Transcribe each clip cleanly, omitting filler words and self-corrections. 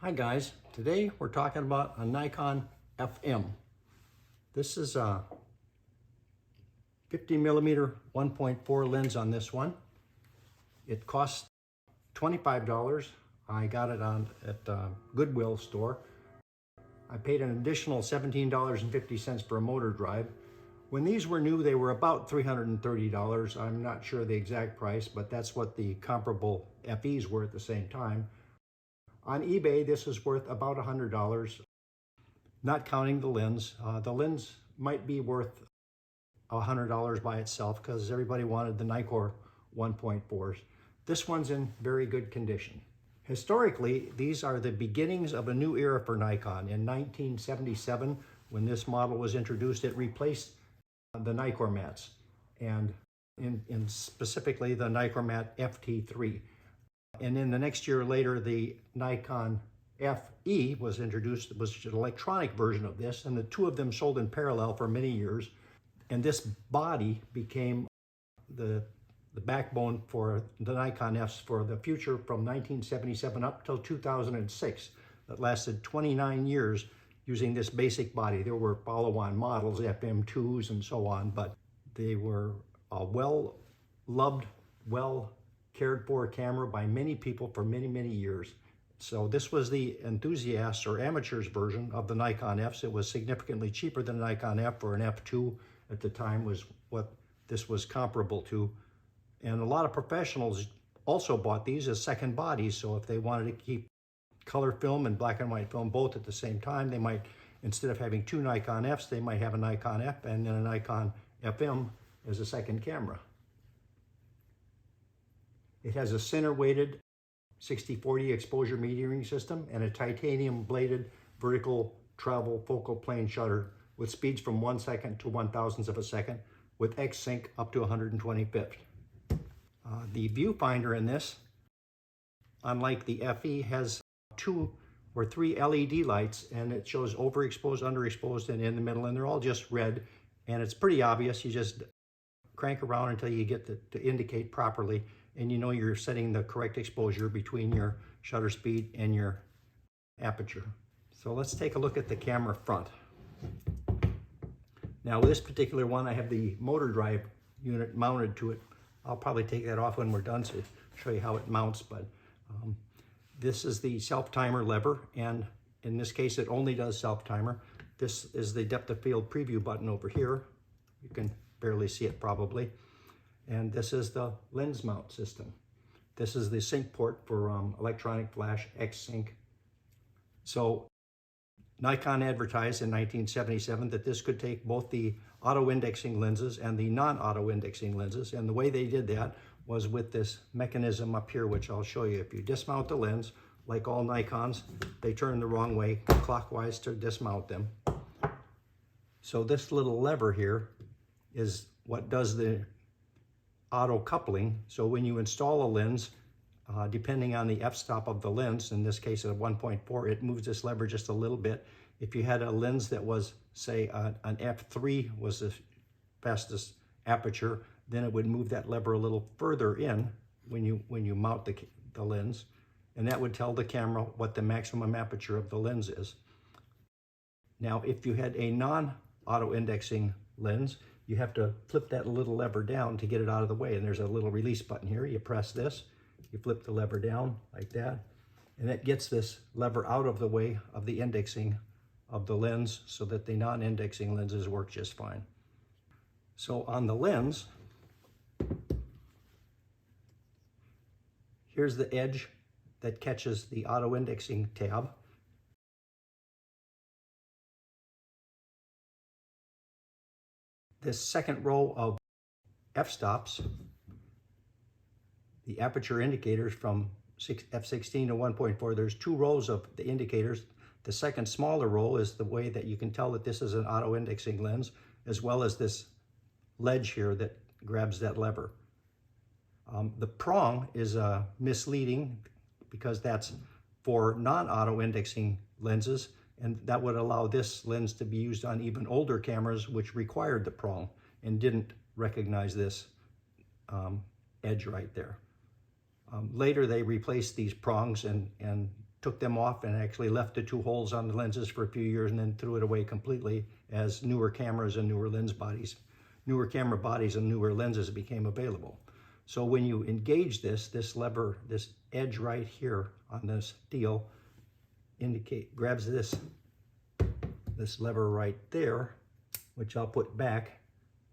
Hi guys, today we're talking about a Nikon FM. This is a 50mm 1.4 lens on this one. It costs $25. I got it at the Goodwill store. I paid an additional $17.50 for a motor drive. When these were new, they were about $330. I'm not sure the exact price, but that's what the comparable FEs were at the same time. On eBay, this is worth about $100, not counting the lens. The lens might be worth $100 by itself because everybody wanted the Nikon 1.4s. This one's in very good condition. Historically, these are the beginnings of a new era for Nikon. In 1977, when this model was introduced, it replaced the Nikormats, and in specifically the Nikormat FT3. And then the next year later, the Nikon FE was introduced. It was an electronic version of this, and the two of them sold in parallel for many years. And this body became the backbone for the Nikon Fs for the future from 1977 up till 2006. That lasted 29 years using this basic body. There were follow-on models, FM2s and so on, but they were a well-loved, cared for camera by many people for many, many years. So this was the enthusiasts or amateurs version of the Nikon Fs. It was significantly cheaper than a Nikon F, or an F2 at the time was what this was comparable to. And a lot of professionals also bought these as second bodies. So if they wanted to keep color film and black and white film both at the same time, they might, instead of having two Nikon Fs, they might have a Nikon F and then a Nikon FM as a second camera. It has a center-weighted 60-40 exposure metering system and a titanium bladed vertical travel focal plane shutter with speeds from 1 second to 1/1000th of a second with X-Sync up to 125th. The viewfinder in this, unlike the FE, has 2 or 3 LED lights, and it shows overexposed, underexposed, and in the middle, and they're all just red. And it's pretty obvious. You just crank around until you get to indicate properly, and you know you're setting the correct exposure between your shutter speed and your aperture. So let's take a look at the camera front. Now with this particular one, I have the motor drive unit mounted to it. I'll probably take that off when we're done to show you how it mounts, but this is the self-timer lever, and in this case it only does self-timer. This is the depth of field preview button over here. You can barely see it probably. And this is the lens mount system. This is the sync port for electronic flash X-Sync. So Nikon advertised in 1977 that this could take both the auto-indexing lenses and the non-auto-indexing lenses. And the way they did that was with this mechanism up here, which I'll show you. If you dismount the lens, like all Nikons, they turn the wrong way clockwise to dismount them. So this little lever here is what does the auto coupling. So when you install a lens, depending on the f-stop of the lens, in this case at 1.4, it moves this lever just a little bit. If you had a lens that was, say, an f3 was the fastest aperture, then it would move that lever a little further in when you mount the lens, and that would tell the camera what the maximum aperture of the lens is. Now, if you had a non-auto-indexing lens, you have to flip that little lever down to get it out of the way. And there's a little release button here. You press this, you flip the lever down like that, and that gets this lever out of the way of the indexing of the lens so that the non-indexing lenses work just fine. So on the lens, here's the edge that catches the auto-indexing tab. This second row of f-stops, the aperture indicators from f16 to 1.4, there's 2 rows of the indicators. The second smaller row is the way that you can tell that this is an auto-indexing lens, as well as this ledge here that grabs that lever. The prong is misleading because that's for non-auto-indexing lenses, and that would allow this lens to be used on even older cameras which required the prong and didn't recognize this edge right there. Later they replaced these prongs and took them off and actually left the 2 holes on the lenses for a few years and then threw it away completely as newer cameras and newer lens bodies, newer camera bodies and newer lenses became available. So when you engage this lever, this edge right here on this deal, grabs this lever right there, which I'll put back.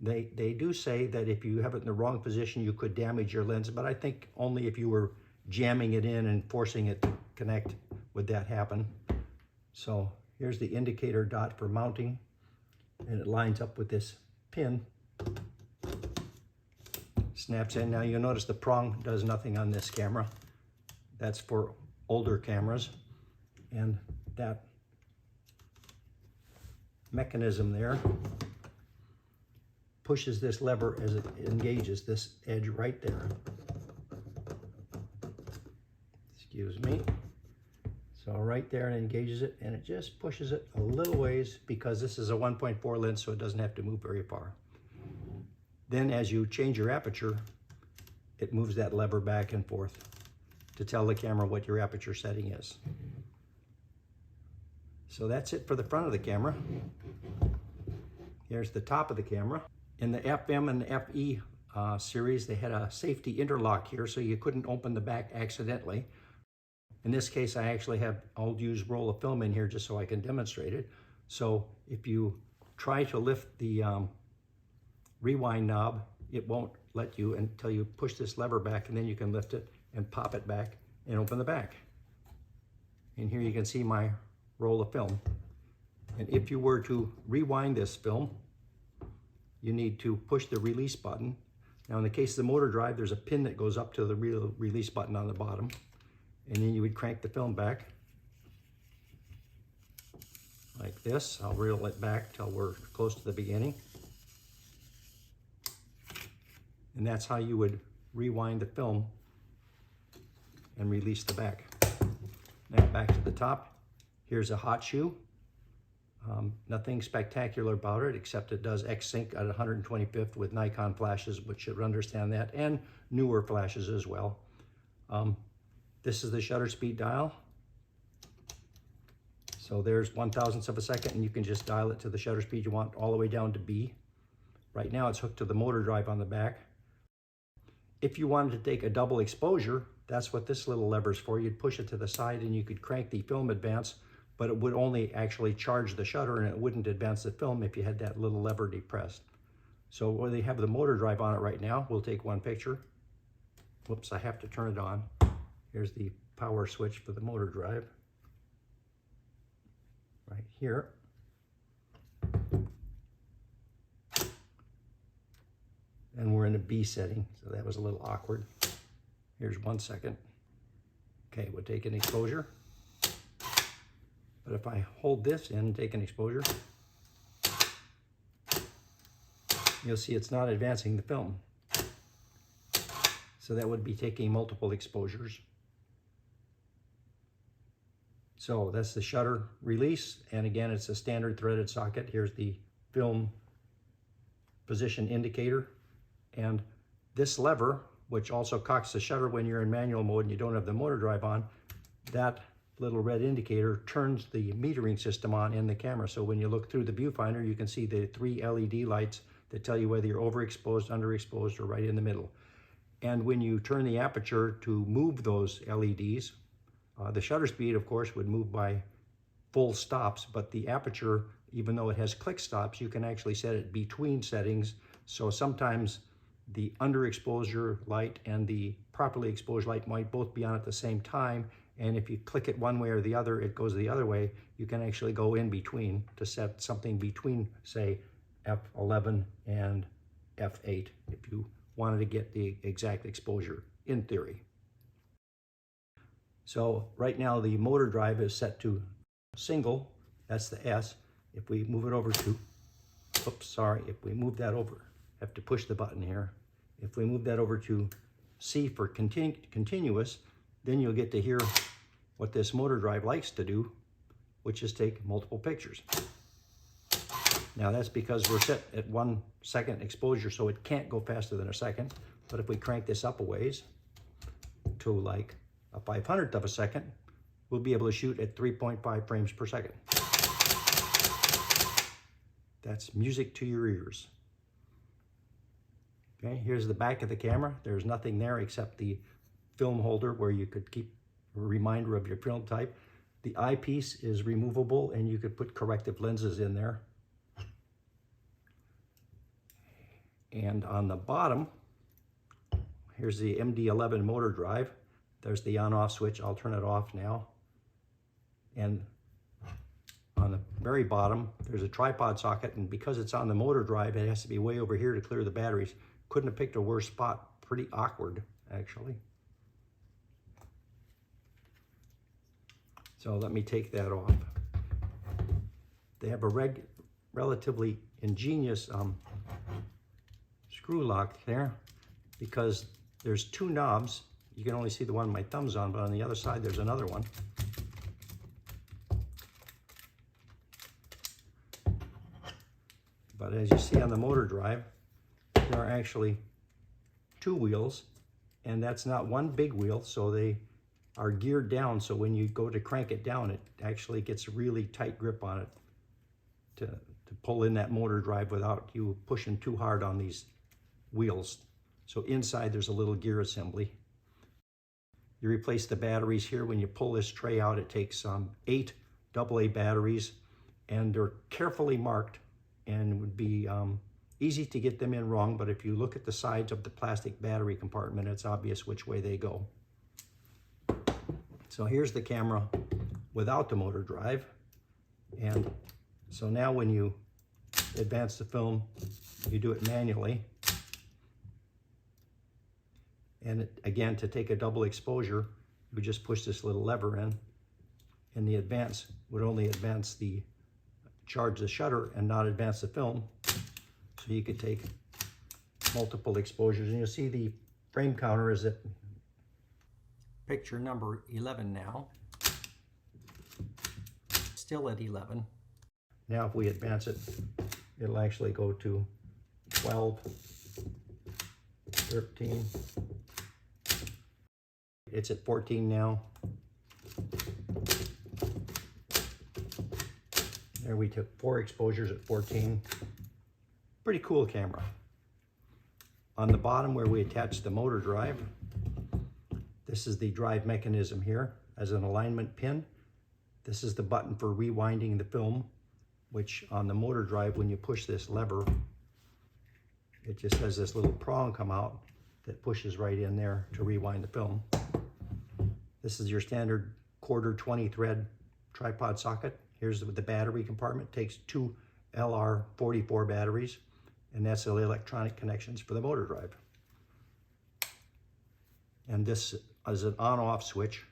They do say that if you have it in the wrong position, you could damage your lens, but I think only if you were jamming it in and forcing it to connect would that happen. So here's the indicator dot for mounting, and it lines up with this pin. Snaps in. Now you'll notice the prong does nothing on this camera. That's for older cameras. And that mechanism there pushes this lever as it engages this edge right there. Excuse me. So right there, it engages it, and it just pushes it a little ways because this is a 1.4 lens, so it doesn't have to move very far. Then as you change your aperture, it moves that lever back and forth to tell the camera what your aperture setting is. So that's it for the front of the camera. Here's the top of the camera. In the FM and FE series, they had a safety interlock here, so you couldn't open the back accidentally. In this case, I'll use roll of film in here just so I can demonstrate it. So if you try to lift the rewind knob, it won't let you until you push this lever back, and then you can lift it and pop it back and open the back. And here you can see my roll of film. And if you were to rewind this film, you need to push the release button. Now in the case of the motor drive, there's a pin that goes up to the release button on the bottom, and then you would crank the film back like this. I'll reel it back till we're close to the beginning. And that's how you would rewind the film and release the back. Now back to the top. Here's a hot shoe. Nothing spectacular about it, except it does X-Sync at 125th with Nikon flashes, which should understand that, and newer flashes as well. This is the shutter speed dial. So there's 1/1000th of a second, and you can just dial it to the shutter speed you want all the way down to B. Right now it's hooked to the motor drive on the back. If you wanted to take a double exposure, that's what this little lever's for. You'd push it to the side and you could crank the film advance, but it would only actually charge the shutter and it wouldn't advance the film if you had that little lever depressed. So where they have the motor drive on it right now, we'll take one picture. Whoops, I have to turn it on. Here's the power switch for the motor drive. Right here. And we're in a B setting, so that was a little awkward. Here's 1 second. Okay, we'll take an exposure. But if I hold this in and take an exposure, you'll see it's not advancing the film. So that would be taking multiple exposures. So that's the shutter release. And again, it's a standard threaded socket. Here's the film position indicator. And this lever, which also cocks the shutter when you're in manual mode and you don't have the motor drive on, that little red indicator turns the metering system on in the camera. So when you look through the viewfinder, you can see the 3 LED lights that tell you whether you're overexposed, underexposed, or right in the middle. And when you turn the aperture to move those LEDs, the shutter speed, of course, would move by full stops, but the aperture, even though it has click stops, you can actually set it between settings. So sometimes the underexposure light and the properly exposed light might both be on at the same time. And if you click it one way or the other, it goes the other way. You can actually go in between to set something between, say, F11 and F8 if you wanted to get the exact exposure, in theory. So right now the motor drive is set to single, that's the S. If we move it over to, if we move that over, I have to push the button here. If we move that over to C for continuous, then you'll get to hear what this motor drive likes to do, which is take multiple pictures. Now that's because we're set at 1 second exposure, so it can't go faster than a second. But if we crank this up a ways to like a 500th of a second, we'll be able to shoot at 3.5 frames per second. That's music to your ears. Okay, here's the back of the camera. There's nothing there except the film holder where you could keep a reminder of your film type. The eyepiece is removable and you could put corrective lenses in there. And on the bottom, here's the MD11 motor drive. There's the on-off switch. I'll turn it off now. And on the very bottom, there's a tripod socket, and because it's on the motor drive, it has to be way over here to clear the batteries. Couldn't have picked a worse spot. Pretty awkward, actually. So let me take that off. They have a relatively ingenious screw lock there, because there's two knobs. You can only see the one my thumb's on, but on the other side there's another one. But as you see on the motor drive, there are actually two wheels, and that's not one big wheel, so they are geared down, so when you go to crank it down, it actually gets a really tight grip on it to pull in that motor drive without you pushing too hard on these wheels. So inside there's a little gear assembly. You replace the batteries here. When you pull this tray out, it takes 8 AA batteries, and they're carefully marked, and it would be easy to get them in wrong, but if you look at the sides of the plastic battery compartment, it's obvious which way they go. So here's the camera without the motor drive. And so now when you advance the film, you do it manually. And again, to take a double exposure, you just push this little lever in, and the advance would only advance the charge the shutter and not advance the film. So you could take multiple exposures, and you'll see the frame counter is at picture number 11 now. Still at 11. Now if we advance it, it'll actually go to 12, 13. It's at 14 now. There we took 4 exposures at 14. Pretty cool camera. On the bottom where we attach the motor drive, this is the drive mechanism here as an alignment pin. This is the button for rewinding the film, which on the motor drive, when you push this lever, it just has this little prong come out that pushes right in there to rewind the film. This is your standard 1/4 20 thread tripod socket. Here's the battery compartment. It takes 2 LR44 batteries, and that's the electronic connections for the motor drive. And this is an on-off switch.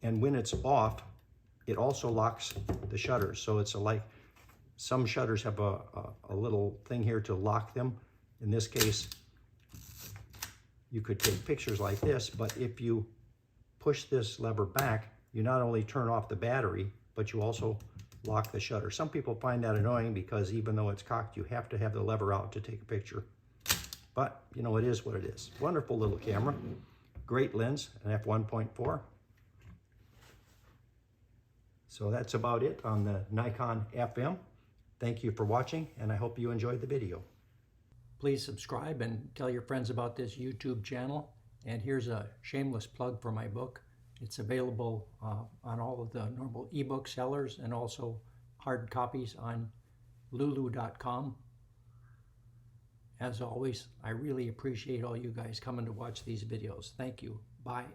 And when it's off, it also locks the shutters. So it's like some shutters have a little thing here to lock them. In this case, you could take pictures like this, but if you push this lever back, you not only turn off the battery, but you also lock the shutter. Some people find that annoying because even though it's cocked, you have to have the lever out to take a picture. But, you know, it is what it is. Wonderful little camera. Great lens, an f1.4. So that's about it on the Nikon FM. Thank you for watching, and I hope you enjoyed the video. Please subscribe and tell your friends about this YouTube channel. And here's a shameless plug for my book. It's available on all of the normal ebook sellers and also hard copies on lulu.com. As always, I really appreciate all you guys coming to watch these videos. Thank you. Bye.